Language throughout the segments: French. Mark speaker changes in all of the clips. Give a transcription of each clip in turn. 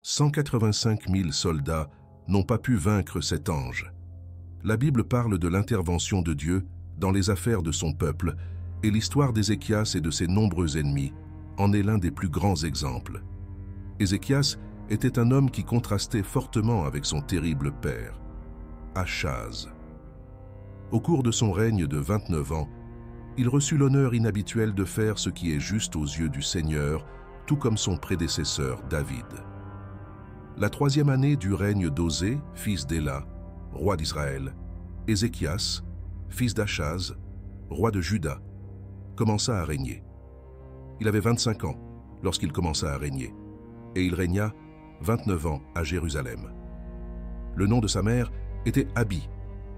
Speaker 1: 185 000 soldats n'ont pas pu vaincre cet ange. La Bible parle de l'intervention de Dieu dans les affaires de son peuple, et l'histoire d'Ézéchias et de ses nombreux ennemis en est l'un des plus grands exemples. Ézéchias était un homme qui contrastait fortement avec son terrible père, Achaz. Au cours de son règne de 29 ans, il reçut l'honneur inhabituel de faire ce qui est juste aux yeux du Seigneur, tout comme son prédécesseur David. La 3e année du règne d'Osée, fils d'Éla, roi d'Israël, Ézéchias, fils d'Achaz, roi de Juda, commença à régner. Il avait 25 ans lorsqu'il commença à régner, et il régna 29 ans à Jérusalem. Le nom de sa mère était Abi,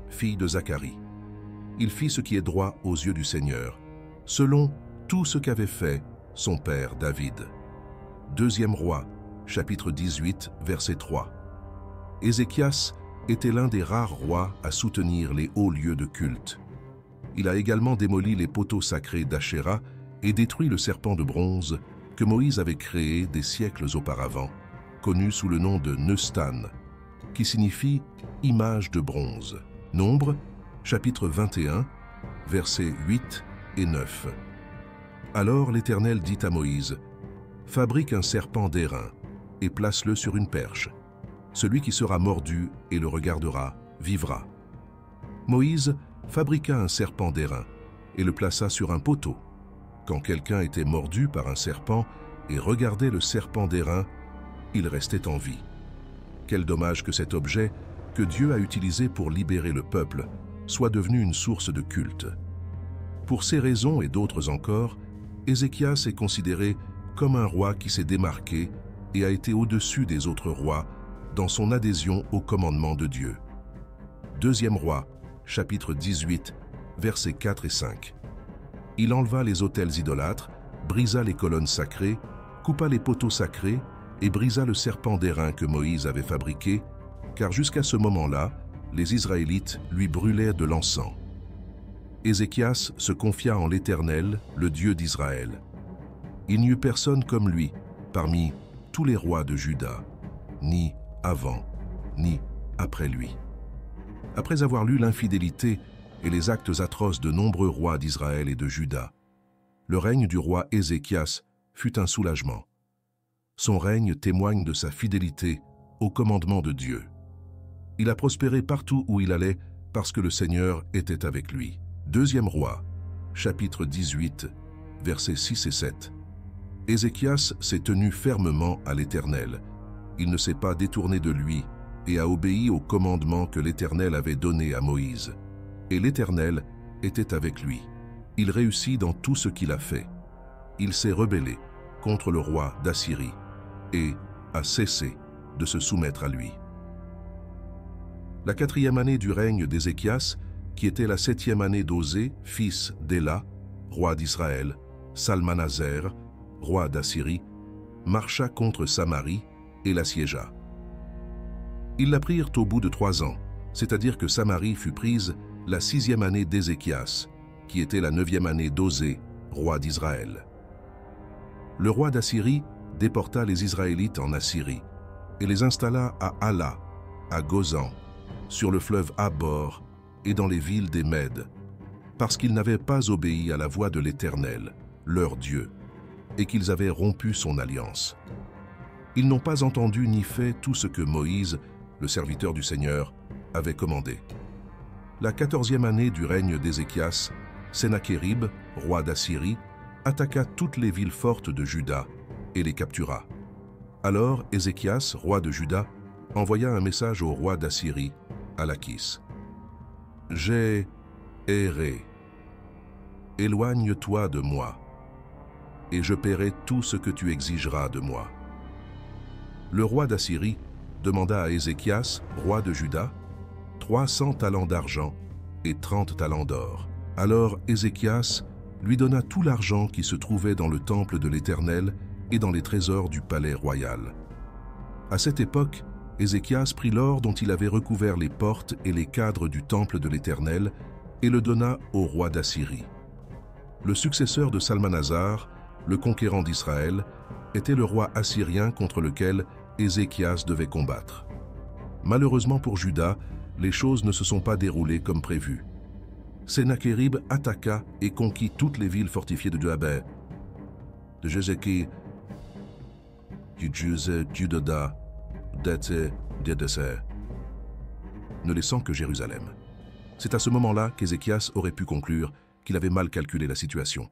Speaker 1: fille de Zacharie. Il fit ce qui est droit aux yeux du Seigneur, selon tout ce qu'avait fait son père David. 2e roi, chapitre 18, verset 3. Ézéchias était l'un des rares rois à soutenir les hauts lieux de culte. Il a également démoli les poteaux sacrés d'Achéra et détruit le serpent de bronze que Moïse avait créé des siècles auparavant, connu sous le nom de Neustan, qui signifie « image de bronze ». Nombre, chapitre 21, versets 8 et 9. Alors l'Éternel dit à Moïse, « Fabrique un serpent d'airain et place-le sur une perche. Celui qui sera mordu et le regardera vivra. » Moïse fabriqua un serpent d'airain et le plaça sur un poteau. Quand quelqu'un était mordu par un serpent et regardait le serpent d'airain, il restait en vie. Quel dommage que cet objet, que Dieu a utilisé pour libérer le peuple, soit devenu une source de culte. Pour ces raisons et d'autres encore, Ézéchias est considéré comme un roi qui s'est démarqué et a été au-dessus des autres rois dans son adhésion au commandement de Dieu. 2e roi, chapitre 18, versets 4 et 5. Il enleva les autels idolâtres, brisa les colonnes sacrées, coupa les poteaux sacrés et brisa le serpent d'airain que Moïse avait fabriqué, car jusqu'à ce moment-là, les Israélites lui brûlaient de l'encens. Ézéchias se confia en l'Éternel, le Dieu d'Israël. Il n'y eut personne comme lui parmi tous les rois de Juda, ni avant, ni après lui. Après avoir lu l'infidélité et les actes atroces de nombreux rois d'Israël et de Juda, le règne du roi Ézéchias fut un soulagement. Son règne témoigne de sa fidélité au commandement de Dieu. Il a prospéré partout où il allait parce que le Seigneur était avec lui. 2e roi, chapitre 18, versets 6 et 7. Ézéchias s'est tenu fermement à l'Éternel. Il ne s'est pas détourné de lui et a obéi au commandement que l'Éternel avait donné à Moïse. Et l'Éternel était avec lui. Il réussit dans tout ce qu'il a fait. Il s'est rebellé contre le roi d'Assyrie et a cessé de se soumettre à lui. La 4e année du règne d'Ézéchias, qui était la 7e année d'Osée, fils d'Éla, roi d'Israël, Salmanaser, roi d'Assyrie, marcha contre Samarie et l'assiégea. Ils la prirent au bout de 3 ans, c'est-à-dire que Samarie fut prise la 6e année d'Ézéchias, qui était la 9e année d'Osée, roi d'Israël. Le roi d'Assyrie déporta les Israélites en Assyrie et les installa à Hala, à Gozan, sur le fleuve Habor et dans les villes des Mèdes, parce qu'ils n'avaient pas obéi à la voix de l'Éternel, leur Dieu, et qu'ils avaient rompu son alliance. Ils n'ont pas entendu ni fait tout ce que Moïse, le serviteur du Seigneur, avait commandé. La 14e année du règne d'Ézéchias, Sennachérib, roi d'Assyrie, attaqua toutes les villes fortes de Juda et les captura. Alors Ézéchias, roi de Juda, envoya un message au roi d'Assyrie, à Lachis. « J'ai erré. Éloigne-toi de moi, et je paierai tout ce que tu exigeras de moi. » Le roi d'Assyrie demanda à Ézéchias, roi de Juda, 300 talents d'argent et 30 talents d'or. Alors Ézéchias lui donna tout l'argent qui se trouvait dans le temple de l'Éternel et dans les trésors du palais royal. À cette époque, Ézéchias prit l'or dont il avait recouvert les portes et les cadres du temple de l'Éternel et le donna au roi d'Assyrie. Le successeur de Salmanasar, le conquérant d'Israël, était le roi assyrien contre lequel Ézéchias devait combattre. Malheureusement pour Juda, les choses ne se sont pas déroulées comme prévu. Sennachérib attaqua et conquit toutes les villes fortifiées de Juda, de Jézéchi, Juda, ne laissant que Jérusalem. C'est à ce moment-là qu'Ézéchias aurait pu conclure qu'il avait mal calculé la situation.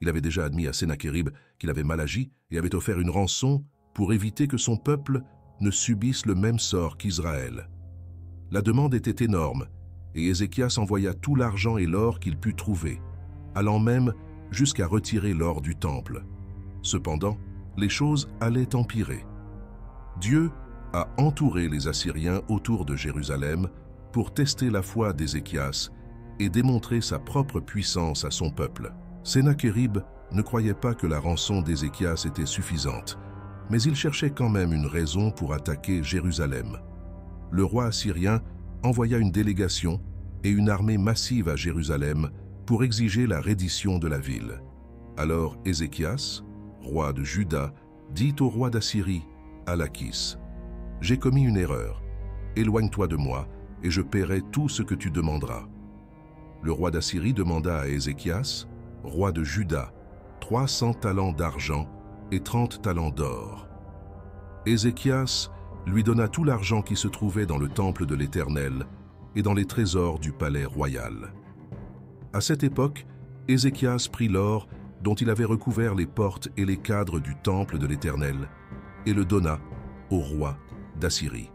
Speaker 1: Il avait déjà admis à Sennachérib qu'il avait mal agi et avait offert une rançon pour éviter que son peuple ne subisse le même sort qu'Israël. La demande était énorme et Ézéchias envoya tout l'argent et l'or qu'il put trouver, allant même jusqu'à retirer l'or du temple. Cependant, les choses allaient empirer. Dieu a entouré les Assyriens autour de Jérusalem pour tester la foi d'Ézéchias et démontrer sa propre puissance à son peuple. Sennachérib ne croyait pas que la rançon d'Ézéchias était suffisante, mais il cherchait quand même une raison pour attaquer Jérusalem. Le roi assyrien envoya une délégation et une armée massive à Jérusalem pour exiger la reddition de la ville. Alors Ézéchias, roi de Juda, dit au roi d'Assyrie, à Lachis, « J'ai commis une erreur. Éloigne-toi de moi, et je paierai tout ce que tu demanderas. » Le roi d'Assyrie demanda à Ézéchias, roi de Juda, 300 talents d'argent et 30 talents d'or. Ézéchias lui donna tout l'argent qui se trouvait dans le temple de l'Éternel et dans les trésors du palais royal. À cette époque, Ézéchias prit l'or dont il avait recouvert les portes et les cadres du temple de l'Éternel et le donna au roi d'Assyrie.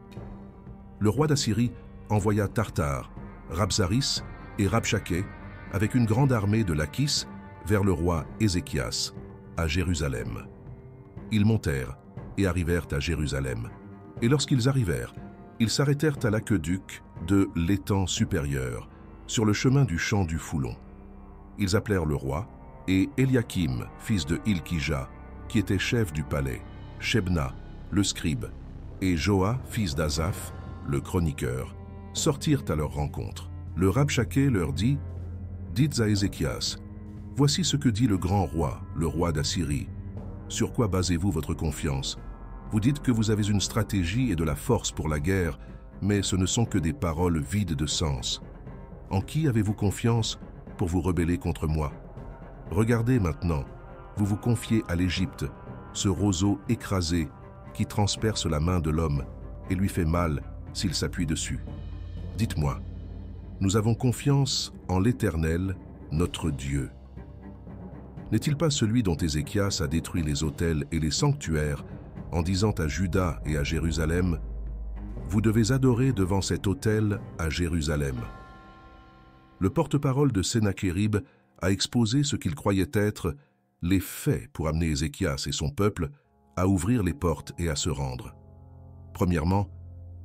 Speaker 1: Le roi d'Assyrie envoya Tartare, Rabsaris et Rabshakeh avec une grande armée de Lachis vers le roi Ézéchias à Jérusalem. Ils montèrent et arrivèrent à Jérusalem. Et lorsqu'ils arrivèrent, ils s'arrêtèrent à l'aqueduc de l'étang supérieur, sur le chemin du champ du Foulon. Ils appelèrent le roi, et Eliakim, fils de Hilkija, qui était chef du palais, Shebna, le scribe, et Joa, fils d'Azaph, le chroniqueur, sortirent à leur rencontre. Le Rabshakeh leur dit, « Dites à Ézéchias, voici ce que dit le grand roi, le roi d'Assyrie. Sur quoi basez-vous votre confiance? Vous dites que vous avez une stratégie et de la force pour la guerre, mais ce ne sont que des paroles vides de sens. En qui avez-vous confiance pour vous rebeller contre moi? Regardez maintenant, vous vous confiez à l'Égypte, ce roseau écrasé qui transperce la main de l'homme et lui fait mal s'il s'appuie dessus. Dites-moi, nous avons confiance en l'Éternel, notre Dieu. N'est-il pas celui dont Ézéchias a détruit les autels et les sanctuaires en disant à Juda et à Jérusalem, « Vous devez adorer devant cet autel à Jérusalem ». Le porte-parole de Sennachérib a exposé ce qu'il croyait être les faits pour amener Ézéchias et son peuple à ouvrir les portes et à se rendre. Premièrement,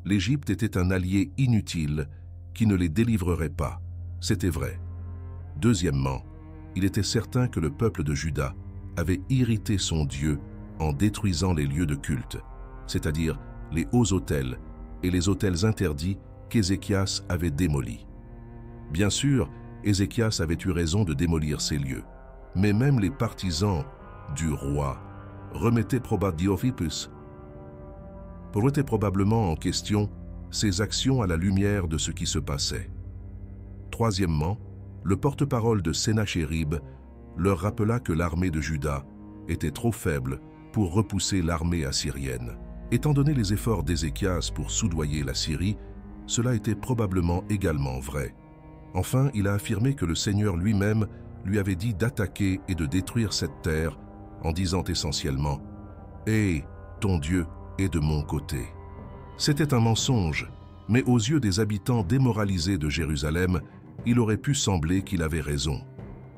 Speaker 1: l'Égypte était un allié inutile qui ne les délivrerait pas. C'était vrai. Deuxièmement, il était certain que le peuple de Juda avait irrité son Dieu en détruisant les lieux de culte, c'est-à-dire les hauts autels et les autels interdits qu'Ézéchias avait démolis. Bien sûr, Ézéchias avait eu raison de démolir ces lieux, mais même les partisans du roi remettaient probablement en question ses actions à la lumière de ce qui se passait. Troisièmement, le porte-parole de Sennachérib leur rappela que l'armée de Juda était trop faible pour repousser l'armée assyrienne. Étant donné les efforts d'Ézéchias pour soudoyer la Syrie, cela était probablement également vrai. Enfin, il a affirmé que le Seigneur lui-même lui avait dit d'attaquer et de détruire cette terre en disant essentiellement « Hé, ton Dieu est de mon côté ». C'était un mensonge, mais aux yeux des habitants démoralisés de Jérusalem, il aurait pu sembler qu'il avait raison.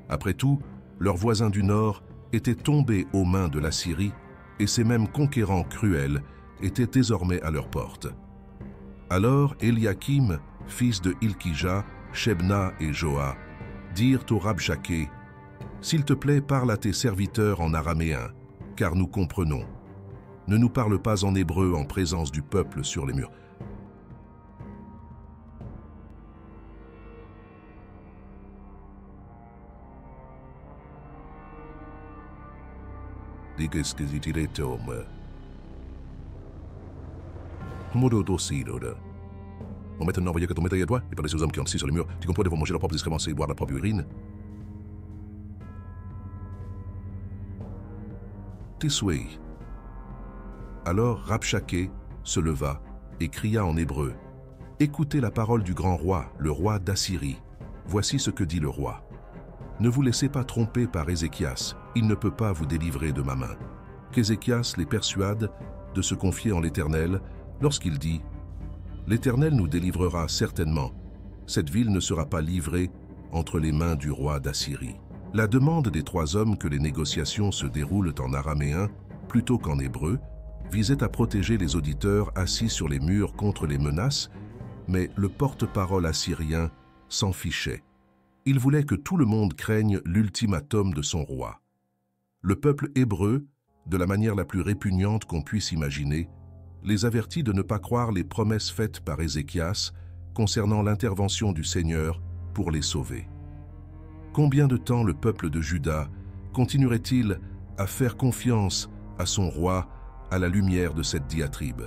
Speaker 1: Après tout, leurs voisins du Nord étaient tombés aux mains de la Syrie et ces mêmes conquérants cruels étaient désormais à leur porte. Alors Eliakim, fils de Hilkija, Shebna et Joa, dirent au Rabshakeh, « S'il te plaît, parle à tes serviteurs en araméen, car nous comprenons. Ne nous parle pas en hébreu en présence du peuple sur les murs. » Mon maître n'a envoyé que ton maître et toi, et parler aux hommes qui ont assis sur les murs, tu comprends, devront manger leur propre excrémence et boire leur propre urine. Tiswei. Alors Rabshakeh se leva et cria en hébreu, « Écoutez la parole du grand roi, le roi d'Assyrie. Voici ce que dit le roi. Ne vous laissez pas tromper par Ézéchias, il ne peut pas vous délivrer de ma main. » Qu'Ézéchias les persuade de se confier en l'Éternel lorsqu'il dit « L'Éternel nous délivrera certainement. Cette ville ne sera pas livrée entre les mains du roi d'Assyrie. » La demande des trois hommes que les négociations se déroulent en araméen plutôt qu'en hébreu visait à protéger les auditeurs assis sur les murs contre les menaces, mais le porte-parole assyrien s'en fichait. Il voulait que tout le monde craigne l'ultimatum de son roi. Le peuple hébreu, de la manière la plus répugnante qu'on puisse imaginer, les avertit de ne pas croire les promesses faites par Ézéchias concernant l'intervention du Seigneur pour les sauver. Combien de temps le peuple de Juda continuerait-il à faire confiance à son roi à la lumière de cette diatribe?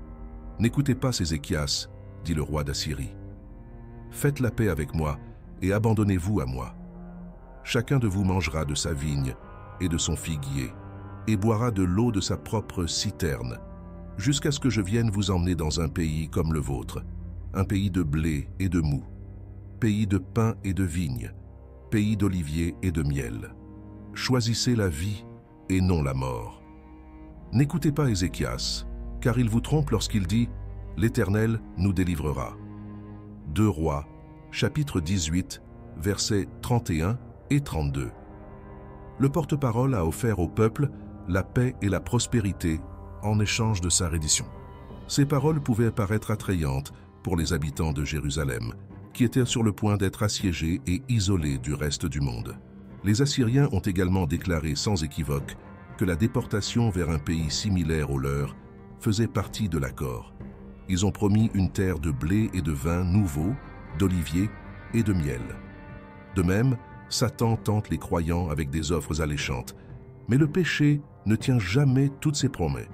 Speaker 1: « N'écoutez pas Ézéchias, dit le roi d'Assyrie. Faites la paix avec moi et abandonnez-vous à moi. Chacun de vous mangera de sa vigne et de son figuier et boira de l'eau de sa propre citerne, jusqu'à ce que je vienne vous emmener dans un pays comme le vôtre, un pays de blé et de moût, pays de pain et de vigne, pays d'oliviers et de miel. Choisissez la vie et non la mort. N'écoutez pas Ézéchias, car il vous trompe lorsqu'il dit « L'Éternel nous délivrera ». 2 Rois, chapitre 18, versets 31 et 32. Le porte-parole a offert au peuple la paix et la prospérité en échange de sa reddition. Ces paroles pouvaient paraître attrayantes pour les habitants de Jérusalem, qui étaient sur le point d'être assiégés et isolés du reste du monde. Les Assyriens ont également déclaré sans équivoque que la déportation vers un pays similaire au leur faisait partie de l'accord. Ils ont promis une terre de blé et de vin nouveaux, d'oliviers et de miel. De même, Satan tente les croyants avec des offres alléchantes, mais le péché ne tient jamais toutes ses promesses.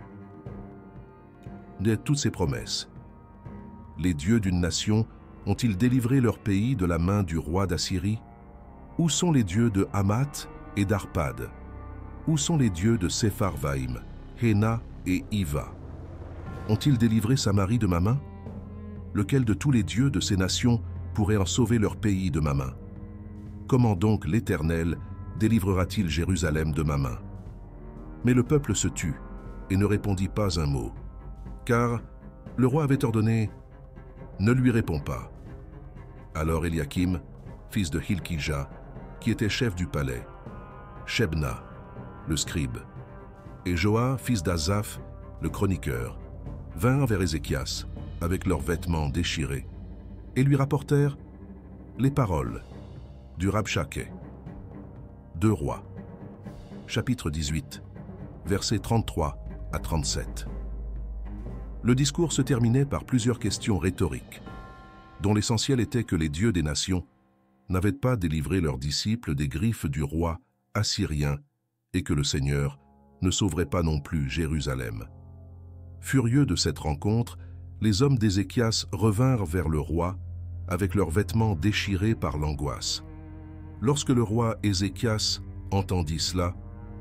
Speaker 1: Les dieux d'une nation ont-ils délivré leur pays de la main du roi d'Assyrie? Où sont les dieux de Hamath et d'Arpad? Où sont les dieux de Sepharvaïm, Héna et Iva? Ont-ils délivré Samarie de ma main? Lequel de tous les dieux de ces nations pourrait en sauver leur pays de ma main? Comment donc l'Éternel délivrera-t-il Jérusalem de ma main? Mais le peuple se tut et ne répondit pas un mot, car le roi avait ordonné « Ne lui réponds pas ». Alors Eliakim, fils de Hilkija, qui était chef du palais, Shebna, le scribe, et Joa, fils d'Azaph, le chroniqueur, vinrent vers Ézéchias avec leurs vêtements déchirés et lui rapportèrent les paroles du Rabshakeh. 2 Rois, chapitre 18, versets 33 à 37. Le discours se terminait par plusieurs questions rhétoriques, dont l'essentiel était que les dieux des nations n'avaient pas délivré leurs disciples des griffes du roi assyrien et que le Seigneur ne sauverait pas non plus Jérusalem. Furieux de cette rencontre, les hommes d'Ézéchias revinrent vers le roi avec leurs vêtements déchirés par l'angoisse. Lorsque le roi Ézéchias entendit cela,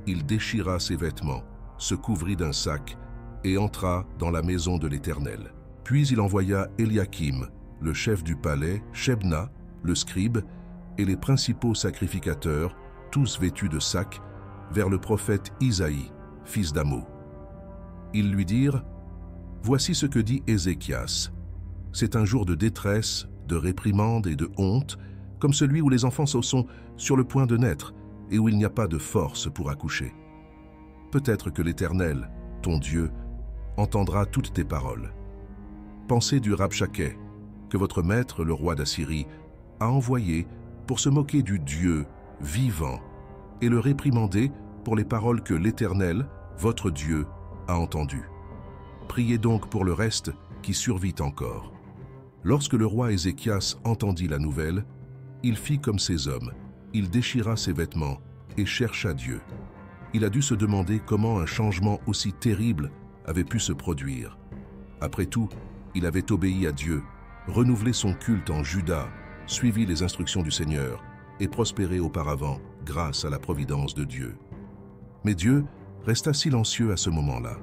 Speaker 1: il déchira ses vêtements, se couvrit d'un sac et entra dans la maison de l'Éternel. Puis il envoya Eliakim, le chef du palais, Shebna, le scribe, et les principaux sacrificateurs, tous vêtus de sacs, vers le prophète Isaïe, fils d'Amo. Ils lui dirent « Voici ce que dit Ézéchias. C'est un jour de détresse, de réprimande et de honte, comme celui où les enfants sont sur le point de naître et où il n'y a pas de force pour accoucher. Peut-être que l'Éternel, ton Dieu, entendra toutes tes paroles. Pensez du Rabshakeh, que votre maître, le roi d'Assyrie, a envoyé pour se moquer du Dieu vivant et le réprimander pour les paroles que l'Éternel, votre Dieu, a entendues. Priez donc pour le reste qui survit encore. » Lorsque le roi Ézéchias entendit la nouvelle, il fit comme ces hommes, il déchira ses vêtements et chercha Dieu. Il a dû se demander comment un changement aussi terrible avait pu se produire. Après tout, il avait obéi à Dieu, renouvelé son culte en Juda, suivi les instructions du Seigneur et prospéré auparavant grâce à la providence de Dieu. Mais Dieu resta silencieux à ce moment-là.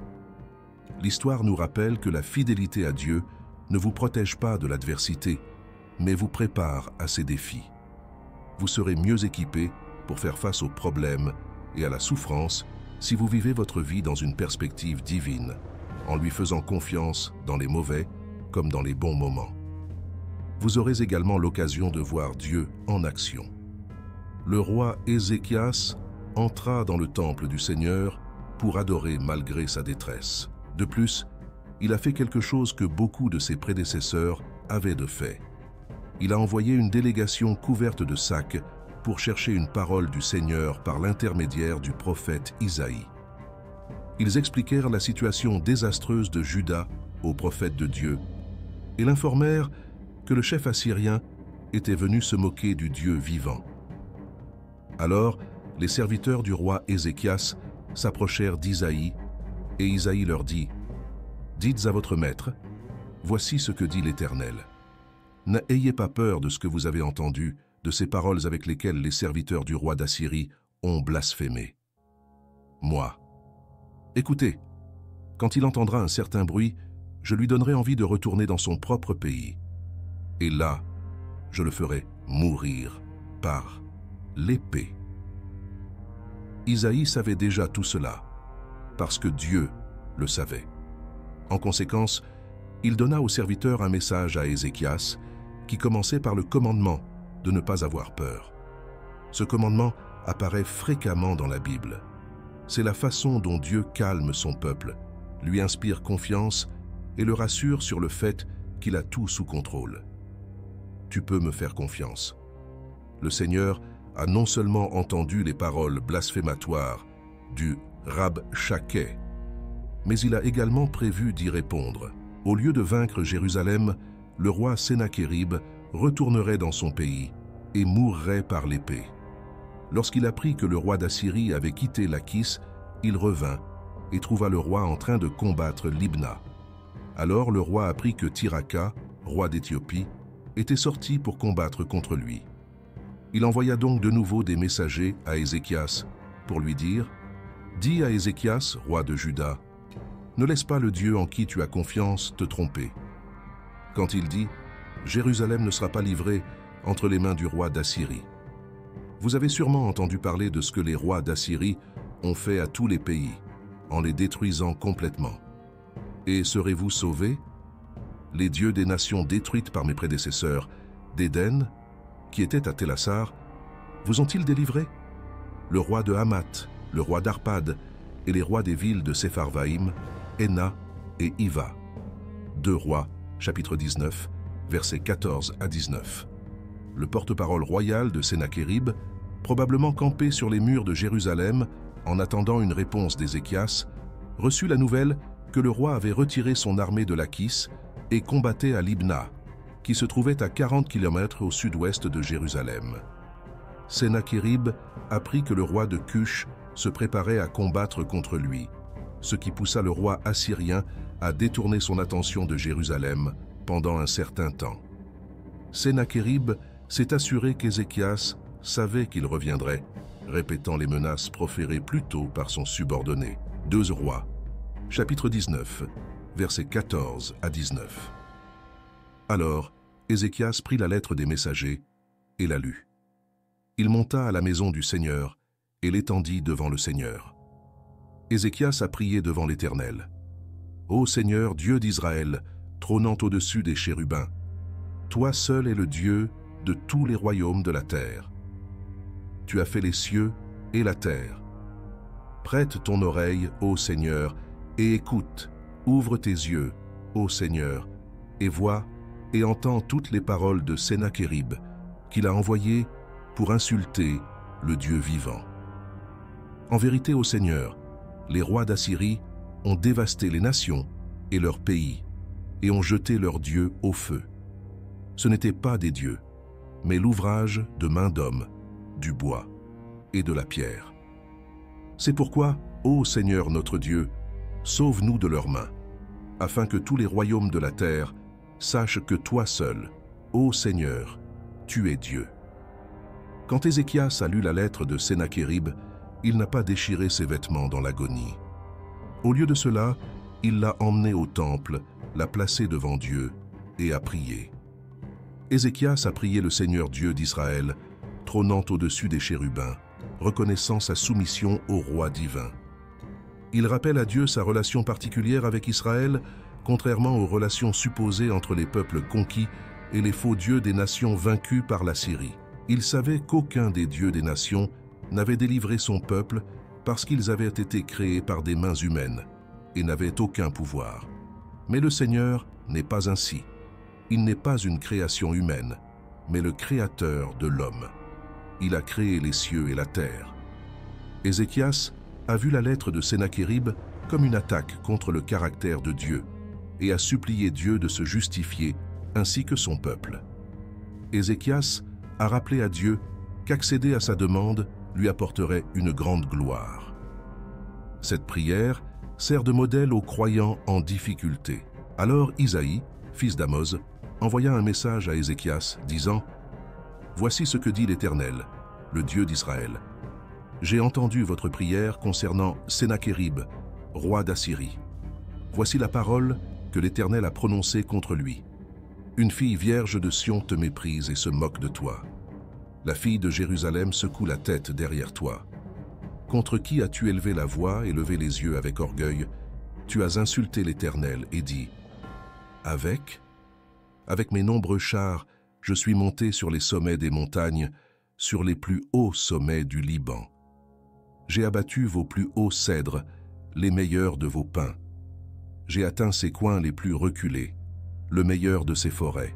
Speaker 1: L'histoire nous rappelle que la fidélité à Dieu ne vous protège pas de l'adversité, mais vous prépare à ses défis. Vous serez mieux équipé pour faire face aux problèmes et à la souffrance si vous vivez votre vie dans une perspective divine, en lui faisant confiance dans les mauvais comme dans les bons moments. Vous aurez également l'occasion de voir Dieu en action. Le roi Ézéchias entra dans le temple du Seigneur pour adorer malgré sa détresse. De plus, il a fait quelque chose que beaucoup de ses prédécesseurs avaient de fait. Il a envoyé une délégation couverte de sacs pour chercher une parole du Seigneur par l'intermédiaire du prophète Isaïe. Ils expliquèrent la situation désastreuse de Juda au prophète de Dieu et l'informèrent que le chef assyrien était venu se moquer du Dieu vivant. Alors, les serviteurs du roi Ézéchias s'approchèrent d'Isaïe et Isaïe leur dit « Dites à votre maître, voici ce que dit l'Éternel. N'ayez pas peur de ce que vous avez entendu, de ces paroles avec lesquelles les serviteurs du roi d'Assyrie ont blasphémé. Moi, écoutez, quand il entendra un certain bruit, je lui donnerai envie de retourner dans son propre pays. Et là, je le ferai mourir par l'épée. » Isaïe savait déjà tout cela, parce que Dieu le savait. En conséquence, il donna au serviteur un message à Ézéchias qui commençait par le commandement de ne pas avoir peur. Ce commandement apparaît fréquemment dans la Bible. C'est la façon dont Dieu calme son peuple, lui inspire confiance et le rassure sur le fait qu'il a tout sous contrôle. Tu peux me faire confiance. Le Seigneur a non seulement entendu les paroles blasphématoires du Rabshakeh, mais il a également prévu d'y répondre. Au lieu de vaincre Jérusalem, le roi Sennachérib retournerait dans son pays et mourrait par l'épée. Lorsqu'il apprit que le roi d'Assyrie avait quitté Lakhis, il revint et trouva le roi en train de combattre Libna. Alors le roi apprit que Tirhaka, roi d'Éthiopie, était sorti pour combattre contre lui. Il envoya donc de nouveau des messagers à Ézéchias pour lui dire « Dis à Ézéchias, roi de Juda, ne laisse pas le Dieu en qui tu as confiance te tromper. » Quand il dit « Jérusalem ne sera pas livrée entre les mains du roi d'Assyrie. » Vous avez sûrement entendu parler de ce que les rois d'Assyrie ont fait à tous les pays, en les détruisant complètement. Et serez-vous sauvés? Les dieux des nations détruites par mes prédécesseurs, d'Éden, qui étaient à Télassar, vous ont-ils délivrés? Le roi de Hamath, le roi d'Arpad et les rois des villes de Sepharvaïm, Héna et Iva. 2 Rois, chapitre 19, versets 14 à 19. Le porte-parole royal de Sennachérib, probablement campé sur les murs de Jérusalem en attendant une réponse d'Ézéchias, reçut la nouvelle que le roi avait retiré son armée de Lakhis et combattait à Libna, qui se trouvait à 40 km au sud-ouest de Jérusalem. Sennachérib apprit que le roi de Cush se préparait à combattre contre lui, ce qui poussa le roi assyrien à détourner son attention de Jérusalem pendant un certain temps. Sennachérib s'est assuré qu'Ézéchias savait qu'il reviendrait, répétant les menaces proférées plus tôt par son subordonné. 2 Rois, chapitre 19, versets 14 à 19. Alors, Ézéchias prit la lettre des messagers et la lut. Il monta à la maison du Seigneur et l'étendit devant le Seigneur. Ézéchias a prié devant l'Éternel. « Ô Seigneur, Dieu d'Israël, trônant au-dessus des chérubins, toi seul es le Dieu de tous les royaumes de la terre. Tu as fait les cieux et la terre. Prête ton oreille, ô Seigneur, et écoute, ouvre tes yeux, ô Seigneur, et vois et entends toutes les paroles de Sennachérib, qu'il a envoyées pour insulter le Dieu vivant. En vérité, ô Seigneur, les rois d'Assyrie ont dévasté les nations et leurs pays, et ont jeté leurs dieux au feu. Ce n'étaient pas des dieux, mais l'ouvrage de mains d'hommes, du bois et de la pierre. C'est pourquoi, ô Seigneur notre Dieu, sauve-nous de leurs mains. afin que tous les royaumes de la terre sachent que toi seul, ô Seigneur, tu es Dieu. » Quand Ézéchias a lu la lettre de Sennachérib, il n'a pas déchiré ses vêtements dans l'agonie. Au lieu de cela, il l'a emmené au temple, l'a placé devant Dieu et a prié. Ézéchias a prié le Seigneur Dieu d'Israël, trônant au-dessus des chérubins, reconnaissant sa soumission au roi divin. Il rappelle à Dieu sa relation particulière avec Israël, contrairement aux relations supposées entre les peuples conquis et les faux dieux des nations vaincues par la Syrie. Il savait qu'aucun des dieux des nations n'avait délivré son peuple parce qu'ils avaient été créés par des mains humaines et n'avaient aucun pouvoir. Mais le Seigneur n'est pas ainsi. Il n'est pas une création humaine, mais le créateur de l'homme. Il a créé les cieux et la terre. Ézéchias a vu la lettre de Sennachérib comme une attaque contre le caractère de Dieu et a supplié Dieu de se justifier ainsi que son peuple. Ézéchias a rappelé à Dieu qu'accéder à sa demande lui apporterait une grande gloire. Cette prière sert de modèle aux croyants en difficulté. Alors Isaïe, fils d'Amoz, envoya un message à Ézéchias disant « Voici ce que dit l'Éternel, le Dieu d'Israël. J'ai entendu votre prière concernant Sennachérib, roi d'Assyrie. Voici la parole que l'Éternel a prononcée contre lui. Une fille vierge de Sion te méprise et se moque de toi. La fille de Jérusalem secoue la tête derrière toi. Contre qui as-tu élevé la voix et levé les yeux avec orgueil? Tu as insulté l'Éternel et dit « Avec mes nombreux chars, je suis monté sur les sommets des montagnes, sur les plus hauts sommets du Liban. J'ai abattu vos plus hauts cèdres, les meilleurs de vos pins. J'ai atteint ses coins les plus reculés, le meilleur de ses forêts.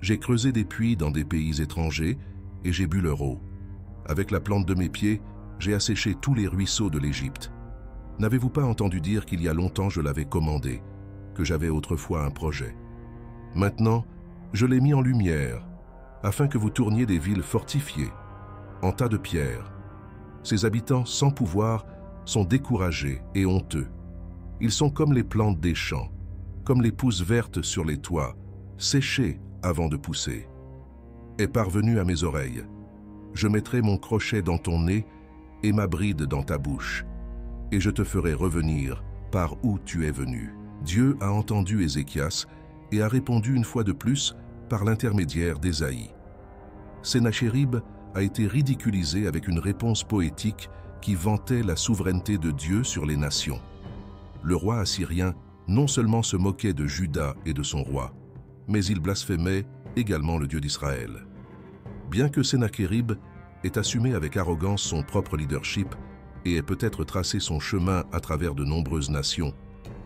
Speaker 1: J'ai creusé des puits dans des pays étrangers et j'ai bu leur eau. Avec la plante de mes pieds, j'ai asséché tous les ruisseaux de l'Égypte. N'avez-vous pas entendu dire qu'il y a longtemps je l'avais commandé, que j'avais autrefois un projet? Maintenant, je l'ai mis en lumière, afin que vous tourniez des villes fortifiées, en tas de pierres. Ses habitants sans pouvoir sont découragés et honteux. Ils sont comme les plantes des champs, comme les pousses vertes sur les toits, séchées avant de pousser. Est parvenu à mes oreilles. Je mettrai mon crochet dans ton nez et ma bride dans ta bouche, et je te ferai revenir par où tu es venu. » Dieu a entendu Ézéchias et a répondu une fois de plus par l'intermédiaire d'Ésaïe. Sennachérib a été ridiculisé avec une réponse poétique qui vantait la souveraineté de Dieu sur les nations. Le roi assyrien non seulement se moquait de Juda et de son roi, mais il blasphémait également le Dieu d'Israël. Bien que Sennachérib ait assumé avec arrogance son propre leadership et ait peut-être tracé son chemin à travers de nombreuses nations,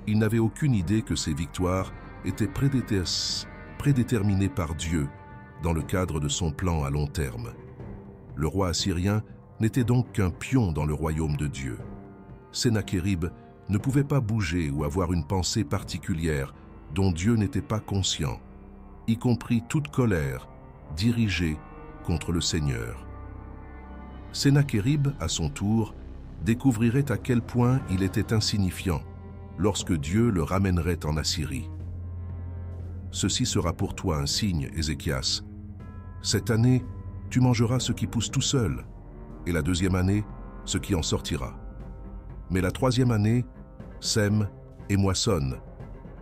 Speaker 1: il n'avait aucune idée que ses victoires étaient prédéterminées par Dieu dans le cadre de son plan à long terme. Le roi assyrien n'était donc qu'un pion dans le royaume de Dieu. Sennachérib ne pouvait pas bouger ou avoir une pensée particulière dont Dieu n'était pas conscient, y compris toute colère dirigée contre le Seigneur. Sennachérib, à son tour, découvrirait à quel point il était insignifiant lorsque Dieu le ramènerait en Assyrie. Ceci sera pour toi un signe, Ézéchias. Cette année, tu mangeras ce qui pousse tout seul, et la deuxième année, ce qui en sortira. Mais la troisième année, sème et moissonne,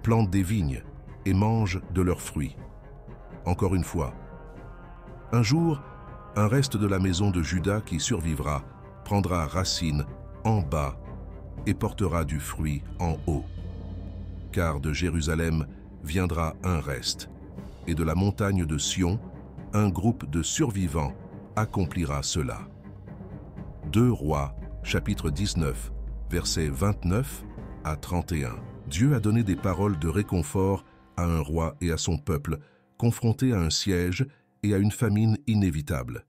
Speaker 1: plante des vignes et mange de leurs fruits. Encore une fois, un jour, un reste de la maison de Juda qui survivra prendra racine en bas et portera du fruit en haut. Car de Jérusalem viendra un reste, et de la montagne de Sion, un groupe de survivants accomplira cela. 2 Rois, chapitre 19, versets 29 à 31. Dieu a donné des paroles de réconfort à un roi et à son peuple, confrontés à un siège et à une famine inévitable.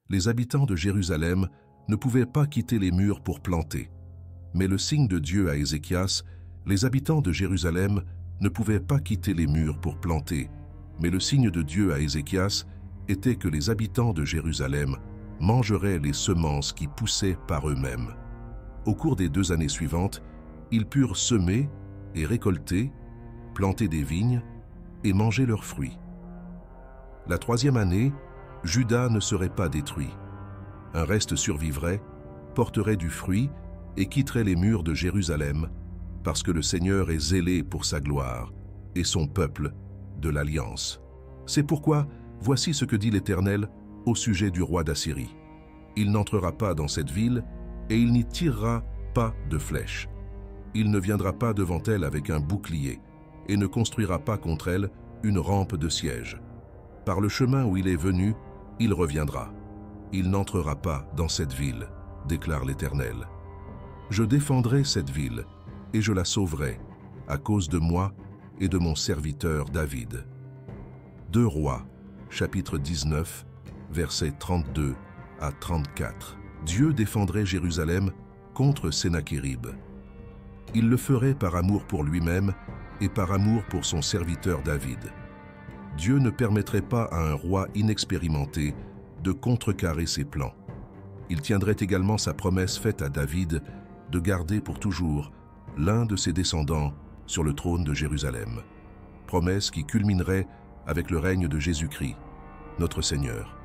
Speaker 1: Les habitants de Jérusalem ne pouvaient pas quitter les murs pour planter. Mais le signe de Dieu à Ézéchias, les habitants de Jérusalem ne pouvaient pas quitter les murs pour planter. Mais le signe de Dieu à Ézéchias était que les habitants de Jérusalem mangeraient les semences qui poussaient par eux-mêmes. Au cours des 2 années suivantes, ils purent semer et récolter, planter des vignes et manger leurs fruits. La 3e année, Juda ne serait pas détruit. Un reste survivrait, porterait du fruit et quitterait les murs de Jérusalem, parce que le Seigneur est zélé pour sa gloire, et son peuple de l'Alliance. C'est pourquoi, voici ce que dit l'Éternel au sujet du roi d'Assyrie. Il n'entrera pas dans cette ville, et il n'y tirera pas de flèche. Il ne viendra pas devant elle avec un bouclier, et ne construira pas contre elle une rampe de siège. Par le chemin où il est venu, il reviendra. Il n'entrera pas dans cette ville, déclare l'Éternel. Je défendrai cette ville, et je la sauverai, à cause de moi et de mon serviteur David. 2 Rois, chapitre 19, versets 32 à 34. Dieu défendrait Jérusalem contre Sennachérib. Il le ferait par amour pour lui-même et par amour pour son serviteur David. Dieu ne permettrait pas à un roi inexpérimenté de contrecarrer ses plans. Il tiendrait également sa promesse faite à David de garder pour toujours l'un de ses descendants sur le trône de Jérusalem. Promesse qui culminerait avec le règne de Jésus-Christ, notre Seigneur.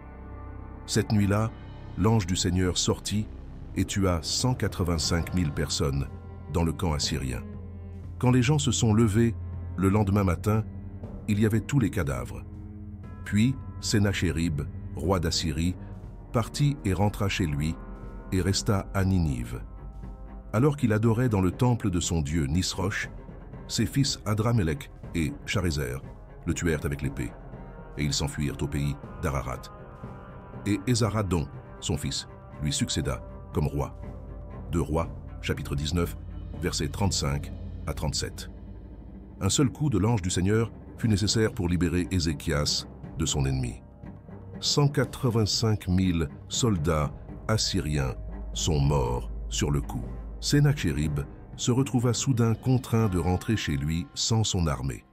Speaker 1: Cette nuit-là, l'ange du Seigneur sortit et tua 185 000 personnes dans le camp assyrien. Quand les gens se sont levés, le lendemain matin, il y avait tous les cadavres. Puis Sennachérib, roi d'Assyrie, partit et rentra chez lui et resta à Ninive. Alors qu'il adorait dans le temple de son dieu Nisroch, ses fils Adramélec et Sharezer le tuèrent avec l'épée, et ils s'enfuirent au pays d'Ararat. Et Esarhaddon, son fils, lui succéda comme roi. 2 Rois, chapitre 19, versets 35 à 37. Un seul coup de l'ange du Seigneur fut nécessaire pour libérer Ézéchias de son ennemi. 185 000 soldats assyriens sont morts sur le coup. Sennachérib se retrouva soudain contraint de rentrer chez lui sans son armée.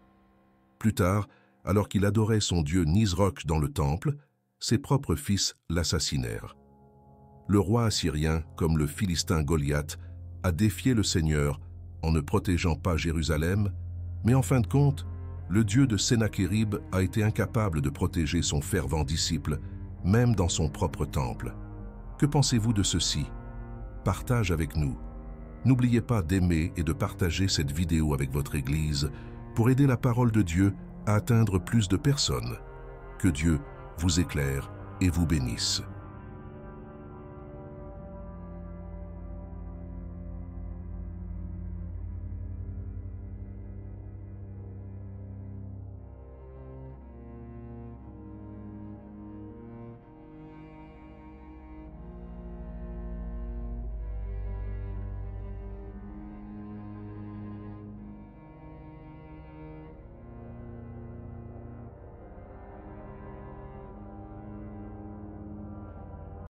Speaker 1: Plus tard, alors qu'il adorait son dieu Nisroch dans le temple, ses propres fils l'assassinèrent. Le roi assyrien, comme le Philistin Goliath, a défié le Seigneur en ne protégeant pas Jérusalem, mais en fin de compte, le Dieu de Sennachérib a été incapable de protéger son fervent disciple, même dans son propre temple. Que pensez-vous de ceci? Partage avec nous. N'oubliez pas d'aimer et de partager cette vidéo avec votre Église pour aider la parole de Dieu à atteindre plus de personnes. Que Dieu vous éclaire et vous bénisse.